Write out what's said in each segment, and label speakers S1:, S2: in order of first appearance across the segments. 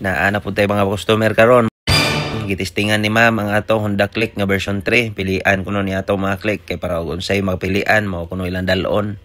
S1: Naana po tayo mga customer karon. Gitistingan ni ma'am ang ato Honda Click nga version 3. Pilian kuno ni ato mga Click kay para unsay magpilian mao kuno ilang dalon.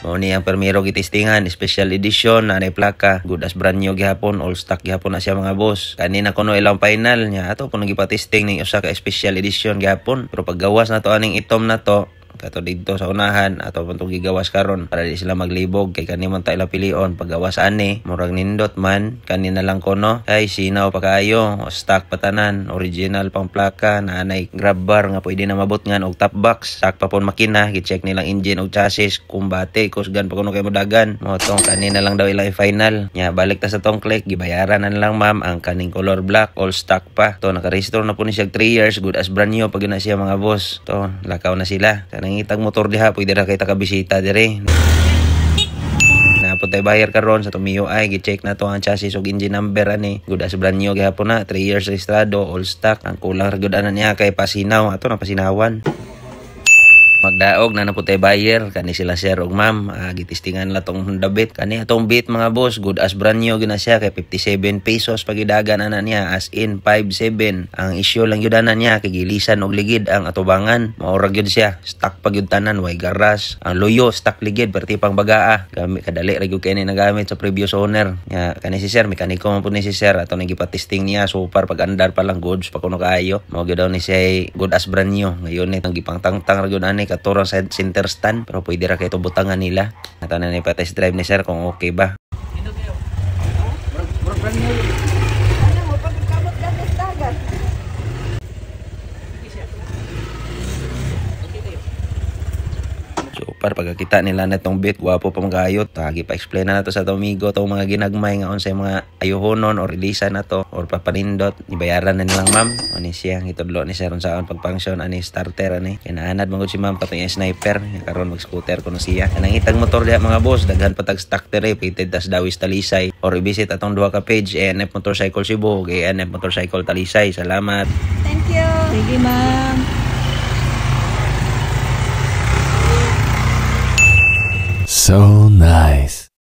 S1: Mao ni ang permiro gitistingan, special edition na plaka, good as brand new gihapon, all stock gihapon na siya mga boss. Kanina kuno ilang final nya ato kuno gipatisting ning usa ka special edition gihapon. Pero paggawas na to aning itom na to kato dito sa unahan ato pun tong gigawas karon para di sila maglibog kay kanimon ta ila pilion paggawas ani murag nindot man kanina lang kono ay sinaw pa kayo stock patanan original pang plaka na anay grab bar nga pwede na mabot ngan og top box stock pa pon makina gi-check nilang engine og chassis kumbate kusgan pa kuno kay modagan mo tong kanina lang daw ila final nya balik ta sa tong Click gibayaran na lang ma'am ang kaning color black all stock pa to naka-restore na po ni siya 3 years good as brand new pag na siya mga boss to lakaw na sila nangitag motor diha pwede ra kay takabisita dire na po tayo bayar karon sa tumiyo ay gi-check na to ang chassis ug engine number ani good as brand new gihapon na 3 years registrado all stock ang kulang ra gud ana niya kay pasinaw ato na pasinawan magdaog na po tayo buyer kani sila sir ug ma'am gitistingan la tong Honda Beat kani atong Beat mga boss good as brand new gina siya kay 57 pesos pagidagan ana niya as in 57 ang issue lang gyud ana niya kay gilisan og ligid ang atubangan maura gyud siya stock pa gyud tanan way garas ang luyo stock ligid perti pang bagaa gamit kadali ra gyud kay ni nagamit sa previous owner nya kani si sir mekaniko man pud ni si sir ato nang gipatisting niya super pag andar pa lang goods pa kuno kaayo mao gyud daw ni siya good as brand new ngayon ni tang gipangtangtang ra gyud ani katurang sa center stand pero pwede ra kay ito butangan nila at na ni pa-test drive ni sir kung okay ba super pagkakita nila na itong Beat guwapo pa magayot tagi pa explain na to sa amigo to mga ginagmay nga unsay mga ayuhonon or releasean na to or papanindot ibayaran na nilang ma'am ani siya itudlo ni sir unsaon pagpangsyon ani starter ani kinaanad mangud si ma'am patong sniper karon mag scooter kuno siya kanang itag motor diha mga boss daghan patag stock tere rated tas Dawis Talisay or i-visit atong duha ka page ANF Motorcycle Cebu ug ANF Motorcycle Talisay. Salamat,
S2: thank you. Sige ma'am.
S3: So nice.